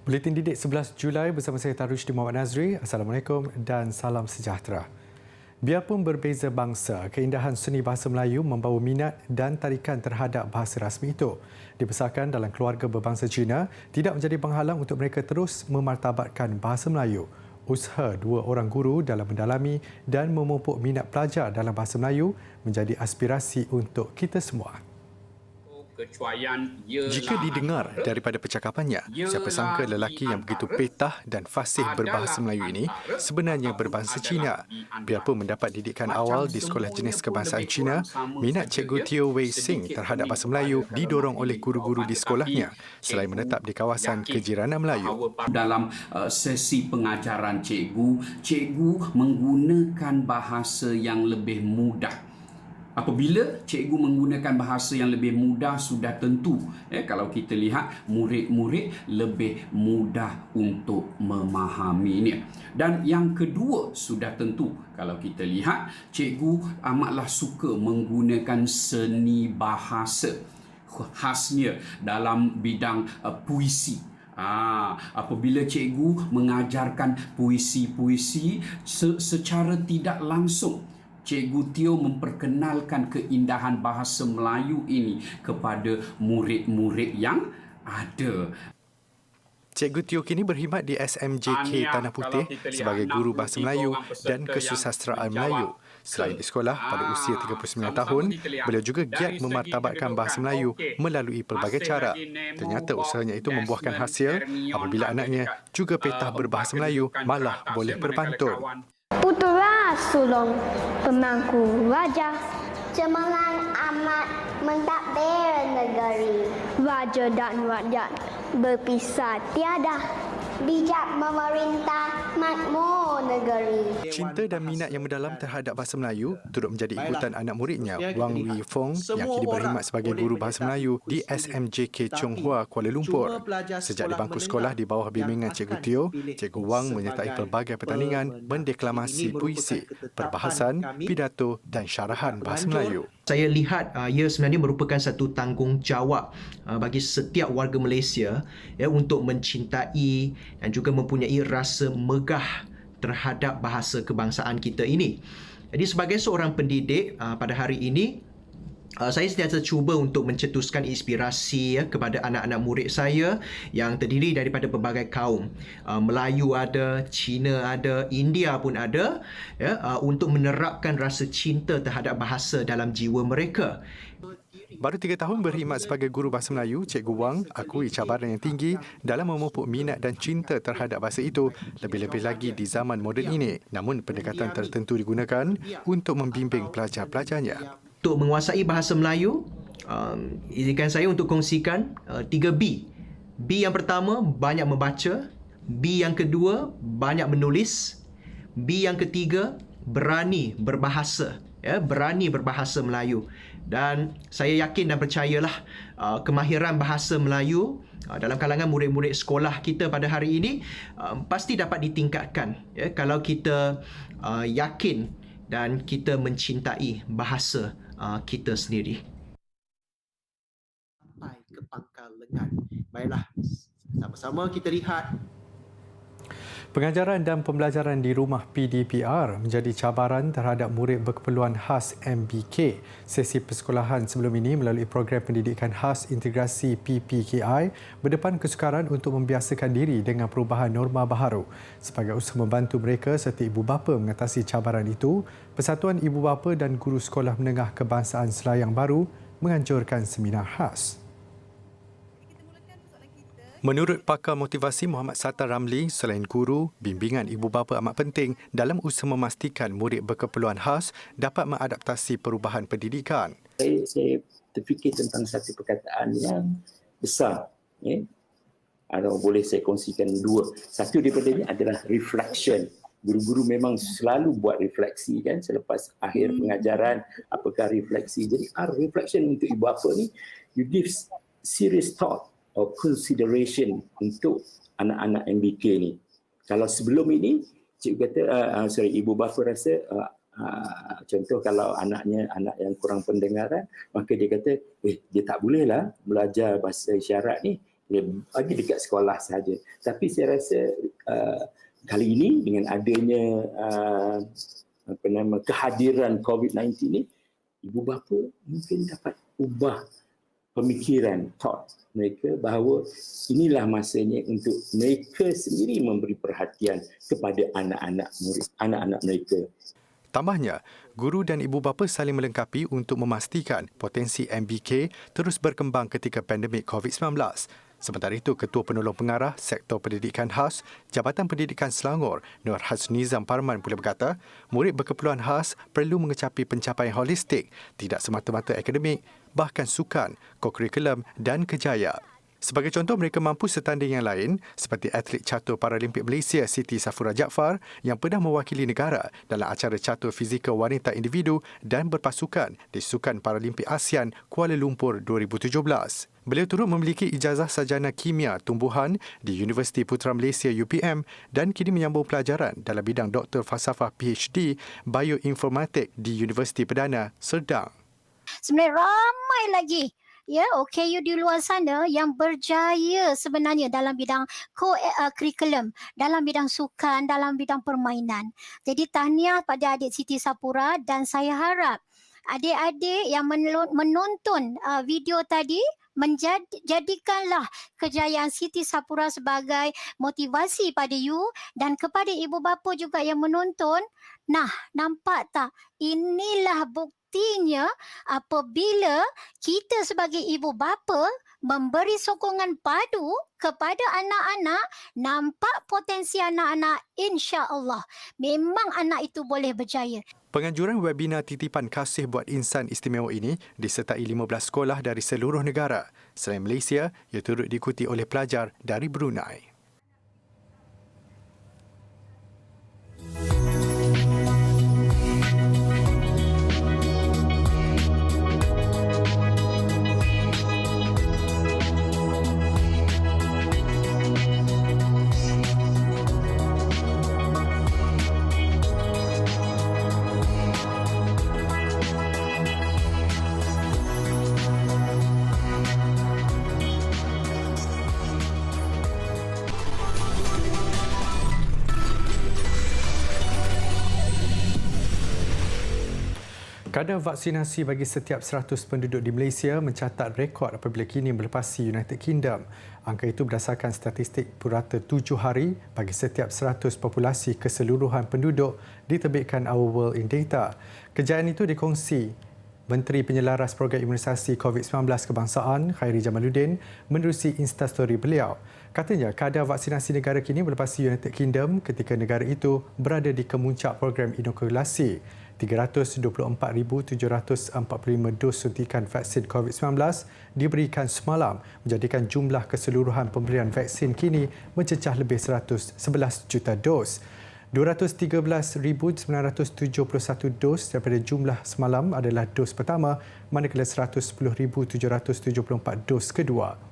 Buletin Didik 11 Julai bersama saya Tarushdie Muhammad Nazri. Assalamualaikum dan salam sejahtera. Biarpun berbeza bangsa, keindahan seni bahasa Melayu membawa minat dan tarikan terhadap bahasa rasmi itu. Dibesarkan dalam keluarga berbangsa Cina, tidak menjadi penghalang untuk mereka terus memartabatkan bahasa Melayu. Usaha dua orang guru dalam mendalami dan memupuk minat pelajar dalam bahasa Melayu menjadi aspirasi untuk kita semua. Jika didengar daripada percakapannya, siapa sangka lelaki yang begitu petah dan fasih berbahasa Melayu ini sebenarnya berbangsa Cina. Biarpun mendapat didikan awal di Sekolah Jenis Kebangsaan Cina, minat Cikgu Teo Wei Sing terhadap bahasa Melayu didorong oleh guru-guru di sekolahnya selain menetap di kawasan kejiranan Melayu. Dalam sesi pengajaran cikgu menggunakan bahasa yang lebih mudah. Apabila cikgu menggunakan bahasa yang lebih mudah, sudah tentu kalau kita lihat murid-murid lebih mudah untuk memahaminya. Dan yang kedua, sudah tentu kalau kita lihat cikgu amatlah suka menggunakan seni bahasa khasnya dalam bidang puisi. Apabila cikgu mengajarkan puisi-puisi secara tidak langsung, Cikgu Teo memperkenalkan keindahan bahasa Melayu ini kepada murid-murid yang ada. Cikgu Teo kini berkhidmat di SMJK Tanah Putih sebagai guru bahasa Melayu dan kesusasteraan Melayu. Selain di sekolah, pada usia 39 tahun, beliau juga giat memartabatkan bahasa Melayu melalui pelbagai cara. Ternyata usahanya itu membuahkan hasil apabila anaknya juga petah berbahasa Melayu malah boleh berpantun. Putera sulung pemangku raja, cemerlang amat mentadbir negeri. Raja dan rakyat berpisah tiada, bijak memerintah makmur negeri. Cinta dan minat yang mendalam terhadap bahasa Melayu turut menjadi ikutan anak muridnya Wang Wee Fong yang kini berkhidmat sebagai guru bahasa Melayu di SMJK Chong Hua, Kuala Lumpur. Sejak di bangku sekolah di bawah bimbingan Cikgu Teo, Cikgu Wang menyertai pelbagai pertandingan mendeklamasi puisi, perbahasan, pidato dan syarahan bahasa Melayu. Saya lihat ia sebenarnya merupakan satu tanggungjawab bagi setiap warga Malaysia untuk mencintai dan juga mempunyai rasa megah terhadap bahasa kebangsaan kita ini. Jadi sebagai seorang pendidik pada hari ini, saya sentiasa cuba untuk mencetuskan inspirasi kepada anak-anak murid saya yang terdiri daripada pelbagai kaum. Melayu ada, Cina ada, India pun ada, untuk menerapkan rasa cinta terhadap bahasa dalam jiwa mereka. Baru 3 tahun berkhidmat sebagai guru bahasa Melayu, Cikgu Wang akui cabaran yang tinggi dalam memupuk minat dan cinta terhadap bahasa itu, lebih-lebih lagi di zaman moden ini. Namun pendekatan tertentu digunakan untuk membimbing pelajar-pelajarnya. Untuk menguasai bahasa Melayu, izinkan saya untuk kongsikan 3 B. B yang pertama, banyak membaca. B yang kedua, banyak menulis. B yang ketiga, berani berbahasa. Berani berbahasa Melayu. Dan saya yakin dan percayalah kemahiran bahasa Melayu dalam kalangan murid-murid sekolah kita pada hari ini pasti dapat ditingkatkan kalau kita yakin dan kita mencintai bahasa kita sendiri. Sampai ke pangkal lengan. Baiklah, sama-sama kita lihat. Pengajaran dan pembelajaran di rumah PDPR menjadi cabaran terhadap murid berkeperluan khas MBK. Sesi persekolahan sebelum ini melalui program pendidikan khas integrasi PPKI berdepan kesukaran untuk membiasakan diri dengan perubahan norma baharu. Sebagai usaha membantu mereka serta ibu bapa mengatasi cabaran itu, Persatuan Ibu Bapa dan Guru Sekolah Menengah Kebangsaan Selayang Baru menganjurkan seminar khas. Menurut pakar motivasi Muhammad Sattar Ramli, selain guru, bimbingan ibu bapa amat penting dalam usaha memastikan murid berkeperluan khas dapat mengadaptasi perubahan pendidikan. Saya terfikir tentang satu perkataan yang besar. Atau boleh saya kongsikan dua. Satu daripada ini adalah reflection. Guru-guru memang selalu buat refleksi kan selepas akhir pengajaran, apakah refleksi. Jadi reflection untuk ibu bapa ni, you give serious thought or consideration untuk anak-anak MBK ni. Kalau sebelum ini, cikgu kata, ibu bapa rasa, contoh kalau anak yang kurang pendengaran, maka dia kata, dia tak bolehlah belajar bahasa isyarat ni, bagi dekat sekolah sahaja. Tapi saya rasa kali ini dengan adanya kehadiran COVID-19 ni, ibu bapa mungkin dapat ubah pemikiran, thought mereka bahawa inilah masanya untuk mereka sendiri memberi perhatian kepada anak-anak mereka. Tambahnya, guru dan ibu bapa saling melengkapi untuk memastikan potensi MBK terus berkembang ketika pandemik COVID-19. Sementara itu, Ketua Penolong Pengarah Sektor Pendidikan Khas Jabatan Pendidikan Selangor, Nur Hasnizam Parman pula berkata, murid berkeperluan khas perlu mengecapi pencapaian holistik, tidak semata-mata akademik, bahkan sukan, kokurikulum dan kejaya. Sebagai contoh, mereka mampu setanding yang lain seperti atlet catur Paralimpik Malaysia Siti Safura Jaafar yang pernah mewakili negara dalam acara catur fizikal wanita individu dan berpasukan di Sukan Paralimpik ASEAN Kuala Lumpur 2017. Beliau turut memiliki ijazah sarjana kimia tumbuhan di Universiti Putra Malaysia UPM dan kini menyambung pelajaran dalam bidang Doktor Falsafah PhD Bioinformatik di Universiti Perdana Serdang. Sebenarnya ramai lagi OKU di luar sana yang berjaya sebenarnya dalam bidang kurikulum, dalam bidang sukan, dalam bidang permainan. Jadi tahniah pada adik Siti Sapura dan saya harap adik-adik yang menonton video tadi menjadikanlah kejayaan Siti Sapura sebagai motivasi pada you dan kepada ibu bapa juga yang menonton. Nah, nampak tak? Inilah buktinya apabila kita sebagai ibu bapa memberi sokongan padu kepada anak-anak, nampak potensi anak-anak, insya-Allah memang anak itu boleh berjaya. Penganjuran webinar titipan kasih buat insan istimewa ini disertai 15 sekolah dari seluruh negara. Selain Malaysia, ia turut diikuti oleh pelajar dari Brunei. Kadar vaksinasi bagi setiap 100 penduduk di Malaysia mencatat rekod apabila kini melepasi United Kingdom. Angka itu berdasarkan statistik purata 7 hari bagi setiap 100 populasi keseluruhan penduduk diterbitkan Our World in Data. Kejayaan itu dikongsi Menteri Penyelaras Program Imunisasi COVID-19 Kebangsaan Khairi Jamaluddin menerusi Instastory beliau. Katanya kadar vaksinasi negara kini melepasi United Kingdom ketika negara itu berada di kemuncak program inokulasi. 324,745 dos suntikan vaksin COVID-19 diberikan semalam, menjadikan jumlah keseluruhan pemberian vaksin kini mencecah lebih 111 juta dos. 213,971 dos daripada jumlah semalam adalah dos pertama, manakala 110,774 dos kedua.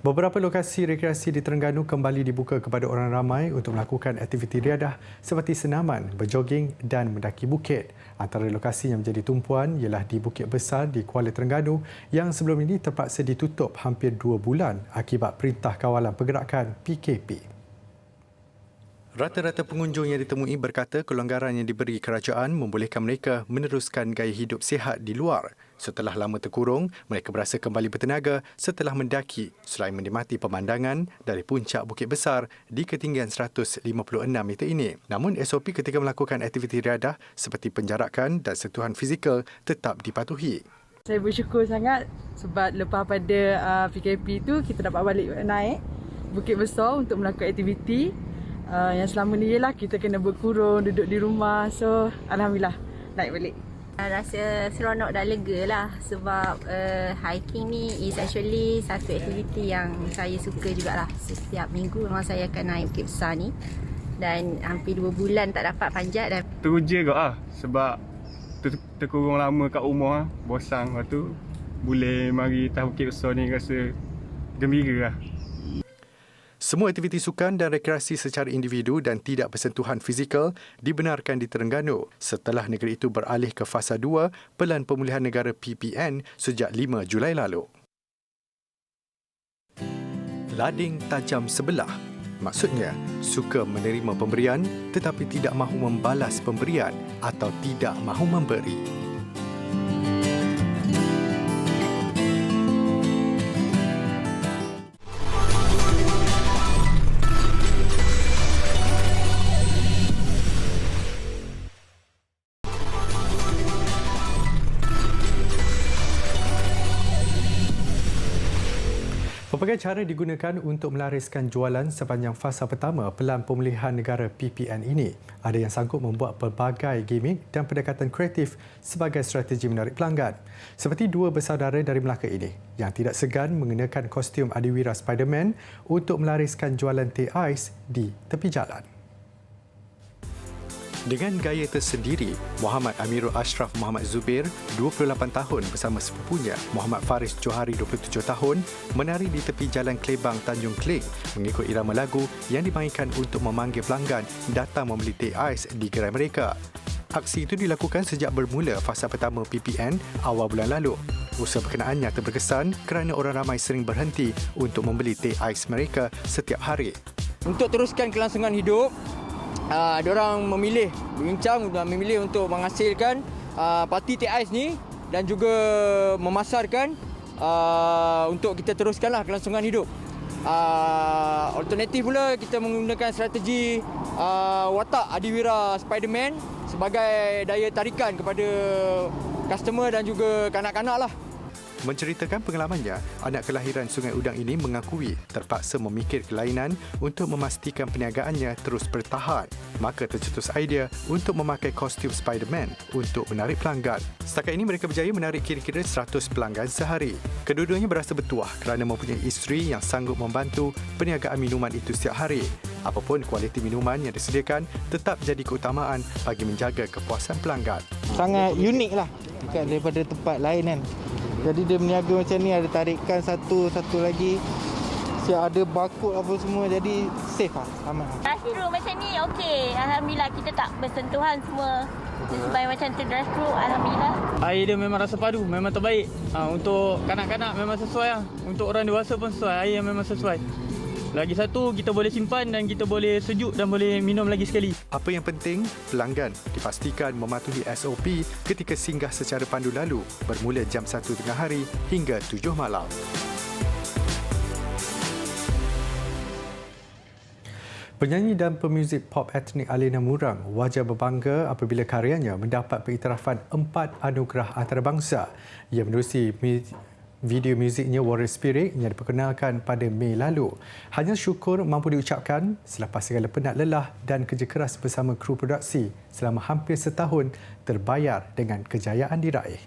Beberapa lokasi rekreasi di Terengganu kembali dibuka kepada orang ramai untuk melakukan aktiviti riadah seperti senaman, berjoging dan mendaki bukit. Antara lokasi yang menjadi tumpuan ialah di Bukit Besar di Kuala Terengganu yang sebelum ini terpaksa ditutup hampir 2 bulan akibat Perintah Kawalan Pergerakan PKP. Rata-rata pengunjung yang ditemui berkata kelonggaran yang diberi kerajaan membolehkan mereka meneruskan gaya hidup sihat di luar. Setelah lama terkurung, mereka berasa kembali bertenaga setelah mendaki selain menikmati pemandangan dari puncak Bukit Besar di ketinggian 156 meter ini. Namun SOP ketika melakukan aktiviti riadah seperti penjarakan dan sentuhan fizikal tetap dipatuhi. Saya bersyukur sangat sebab lepas pada PKP tu kita dapat balik naik Bukit Besar untuk melakukan aktiviti. Yang selama ni ialah kita kena berkurung, duduk di rumah. So, Alhamdulillah naik balik. Rasa seronok dan lega lah sebab hiking ni is actually satu aktiviti yang saya suka jugalah. Setiap minggu memang saya akan naik Bukit Besar ni dan hampir 2 bulan tak dapat panjat. Dan teruja kot lah sebab terkurung lama kat rumah, bosan. Lepas tu boleh mari atas Bukit Besar ni rasa gembira lah. Semua aktiviti sukan dan rekreasi secara individu dan tidak bersentuhan fizikal dibenarkan di Terengganu setelah negeri itu beralih ke fasa 2 Pelan Pemulihan Negara PPN sejak 5 Julai lalu. Lading tajam sebelah. Maksudnya, suka menerima pemberian tetapi tidak mahu membalas pemberian atau tidak mahu memberi. Pelbagai cara digunakan untuk melariskan jualan sepanjang fasa pertama Pelan Pemulihan Negara PPN ini. Ada yang sanggup membuat pelbagai gimmick dan pendekatan kreatif sebagai strategi menarik pelanggan. Seperti dua bersaudara dari Melaka ini yang tidak segan mengenakan kostum Adiwira Spiderman untuk melariskan jualan teh ais di tepi jalan. Dengan gaya tersendiri, Muhammad Amirul Ashraf Muhammad Zubir, 28 tahun bersama sepupunya Muhammad Faris Johari, 27 tahun, menari di tepi jalan Klebang, Tanjung Kling mengikut irama lagu yang dimainkan untuk memanggil pelanggan datang membeli teh ais di gerai mereka. Aksi itu dilakukan sejak bermula fasa pertama PPN awal bulan lalu. Usaha berkenaannya terberkesan kerana orang ramai sering berhenti untuk membeli teh ais mereka setiap hari. Untuk teruskan kelangsungan hidup, diorang berbincang dan memilih untuk menghasilkan parti teh ais ni dan juga memasarkan untuk kita teruskanlah kelangsungan hidup. Alternatif pula kita menggunakan strategi watak Adiwira Spiderman sebagai daya tarikan kepada customer dan juga kanak-kanak lah. Menceritakan pengalamannya, anak kelahiran Sungai Udang ini mengakui terpaksa memikir kelainan untuk memastikan perniagaannya terus bertahan. Maka tercetus idea untuk memakai kostum Spiderman untuk menarik pelanggan. Setakat ini mereka berjaya menarik kira-kira 100 pelanggan sehari. Kedua-duanya berasa bertuah kerana mempunyai isteri yang sanggup membantu perniagaan minuman itu setiap hari. Apapun kualiti minuman yang disediakan tetap jadi keutamaan bagi menjaga kepuasan pelanggan. Sangat unik lah daripada tempat lain kan. Jadi dia berniaga macam ni, ada tarikan satu lagi. Siap ada barcode apa semua, jadi safe lah, aman. Drive-thru macam ni okey. Alhamdulillah kita tak bersentuhan semua. Supaya macam tu drive-thru, alhamdulillah. Air dia memang rasa padu, memang terbaik. Untuk kanak-kanak memang sesuai lah. Untuk orang dewasa pun sesuai, air yang memang sesuai. Lagi satu, kita boleh simpan dan kita boleh sejuk dan boleh minum lagi sekali. Apa yang penting, pelanggan dipastikan mematuhi SOP ketika singgah secara pandu lalu bermula jam 1 tengah hari hingga 7 malam. Penyanyi dan pemuzik pop etnik Alina Murang wajar berbangga apabila karyanya mendapat pengiktirafan 4 anugerah antarabangsa yang menerusi video muziknya Warrior Spirit yang diperkenalkan pada Mei lalu. Hanya syukur mampu diucapkan selepas segala penat lelah dan kerja keras bersama kru produksi selama hampir setahun terbayar dengan kejayaan diraih.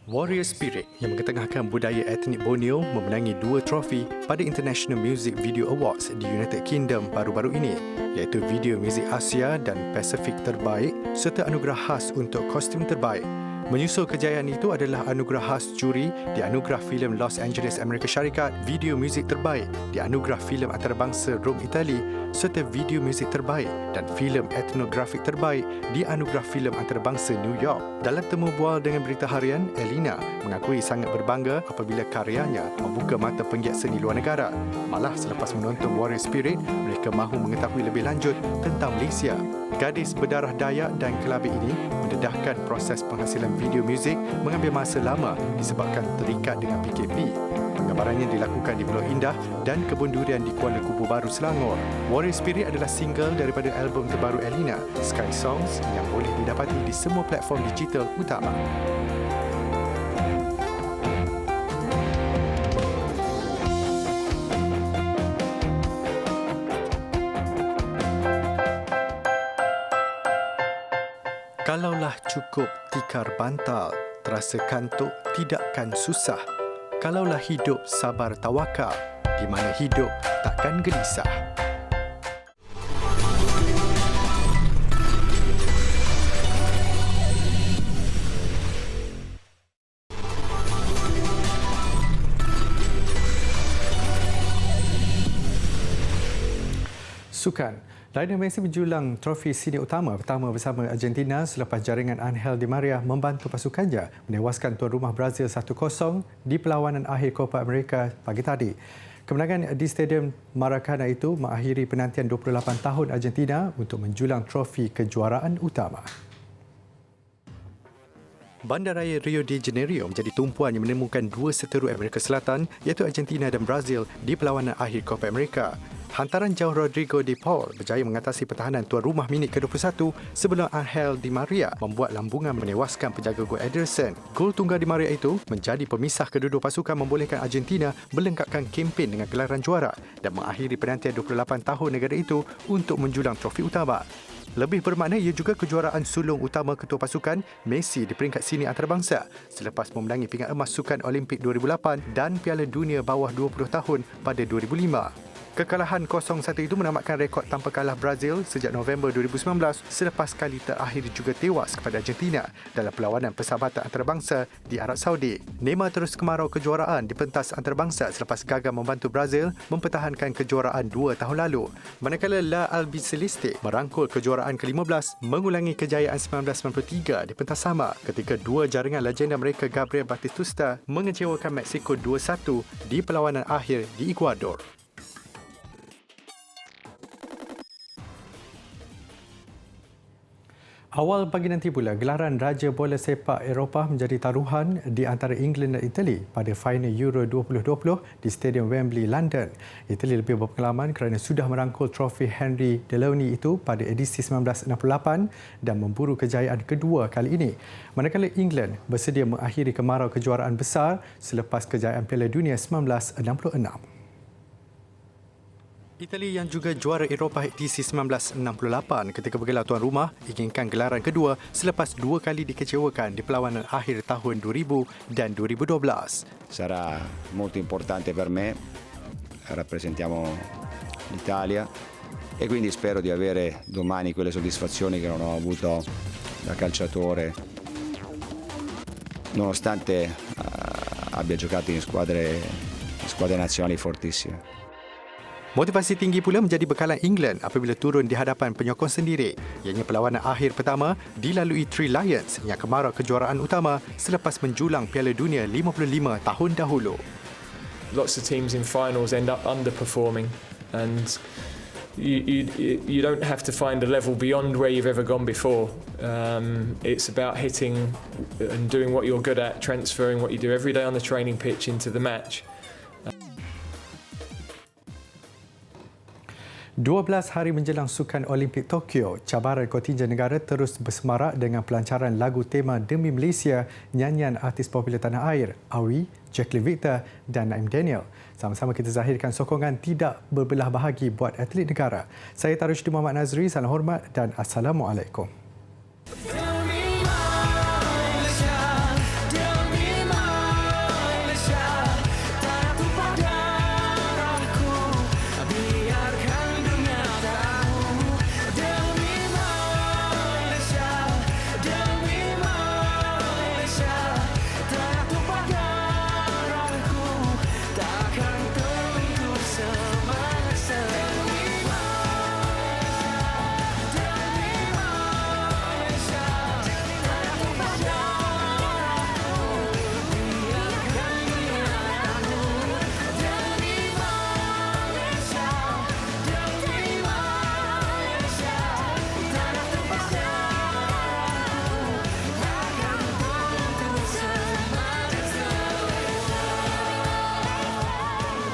Warrior Spirit yang mengetengahkan budaya etnik Borneo memenangi 2 trofi pada International Music Video Awards di United Kingdom baru-baru ini, iaitu Video Muzik Asia dan Pasifik terbaik serta anugerah khas untuk kostum terbaik. Menyusul kejayaan itu adalah anugerah khas juri di Anugerah Filem Los Angeles, Amerika Syarikat, video muzik terbaik di Anugerah Filem Antarabangsa Rom, Itali serta video muzik terbaik dan filem etnografik terbaik di Anugerah Filem Antarabangsa New York. Dalam temu bual dengan berita harian, Elina mengakui sangat berbangga apabila karyanya membuka mata penggiat seni luar negara. Malah selepas menonton Warrior Spirit, mereka mahu mengetahui lebih lanjut tentang Malaysia. Gadis berdarah Dayak dan Kelabit ini mendedahkan proses penghasilan video muzik mengambil masa lama disebabkan terikat dengan PKP. Penggambarannya dilakukan di Pulau Indah dan Kebun Durian di Kuala Kubu Baru, Selangor. Warrior Spirit adalah single daripada album terbaru Elina, Sky Songs, yang boleh didapati di semua platform digital utama. Kalaulah cukup tikar bantal, terasa kantuk tidakkan susah. Kalaulah hidup sabar tawakal, di mana hidup takkan gelisah. Sukan. Lionel Messi menjulang trofi sini utama pertama bersama Argentina selepas jaringan Angel Di Maria membantu pasukannya menewaskan tuan rumah Brazil 1-0 di perlawanan akhir Copa America pagi tadi. Kemenangan di Stadium Maracana itu mengakhiri penantian 28 tahun Argentina untuk menjulang trofi kejuaraan utama. Bandaraya Rio de Janeiro menjadi tumpuan yang menemukan dua seteru Amerika Selatan iaitu Argentina dan Brazil di perlawanan akhir Copa America. Hantaran jauh Rodrigo de Paul berjaya mengatasi pertahanan tuan rumah minit ke-21 sebelum Angel Di Maria membuat lambungan menewaskan penjaga gol Ederson. Gol tunggal Di Maria itu menjadi pemisah kedua-dua pasukan membolehkan Argentina melengkapkan kempen dengan gelaran juara dan mengakhiri penantian 28 tahun negara itu untuk menjulang trofi utama. Lebih bermakna ia juga kejuaraan sulung utama ketua pasukan Messi di peringkat sini antarabangsa selepas memenangi pingat emas Sukan Olimpik 2008 dan Piala Dunia bawah 20 tahun pada 2005. Kekalahan 0-1 itu menamatkan rekod tanpa kalah Brazil sejak November 2019 selepas kali terakhir juga tewas kepada Argentina dalam perlawanan persahabatan antarabangsa di Arab Saudi. Neymar terus kemarau kejuaraan di pentas antarabangsa selepas gagal membantu Brazil mempertahankan kejuaraan 2 tahun lalu. Manakala La Albiceleste merangkul kejuaraan ke-15 mengulangi kejayaan 1993 di pentas sama ketika dua jaringan legenda mereka Gabriel Batistuta mengecewakan Mexico 2-1 di perlawanan akhir di Ecuador. Awal pagi nanti pula, gelaran Raja Bola Sepak Eropah menjadi taruhan di antara England dan Itali pada final Euro 2020 di Stadium Wembley, London. Itali lebih berpengalaman kerana sudah merangkul trofi Henry Deloney itu pada edisi 1968 dan memburu kejayaan kedua kali ini. Manakala England bersedia mengakhiri kemarau kejuaraan besar selepas kejayaan Piala Dunia 1966. Itali yang juga juara Eropah edisi 1968 ketika bergelar tuan rumah inginkan gelaran kedua selepas dua kali dikecewakan di perlawanan akhir tahun 2000 dan 2012. Sarà molto importante per me, rappresentiamo l'Italia e quindi spero di avere domani quelle soddisfazioni che non ho avuto da calciatore, nonostante abbia giocato in squadre nazionali fortissime. Motivasi tinggi pula menjadi bekalan England apabila turun di hadapan penyokong sendiri. Ianya perlawanan akhir pertama dilalui Three Lions yang kemarau kejuaraan utama selepas menjulang Piala Dunia 55 tahun dahulu. Lots of teams in finals end up underperforming and you don't have to find a level beyond where you've ever gone before. It's about hitting and doing what you're good at, transferring what you do every day on the training pitch into the match. 12 hari menjelang Sukan Olimpik Tokyo, cabaran kontingen negara terus bersemarak dengan pelancaran lagu tema Demi Malaysia nyanyian artis popular tanah air, Awi, Jacqueline Victor dan Naim Daniel. Sama-sama kita zahirkan sokongan tidak berbelah bahagi buat atlet negara. Saya Tarushdi Muhammad Nazri, salam hormat dan Assalamualaikum.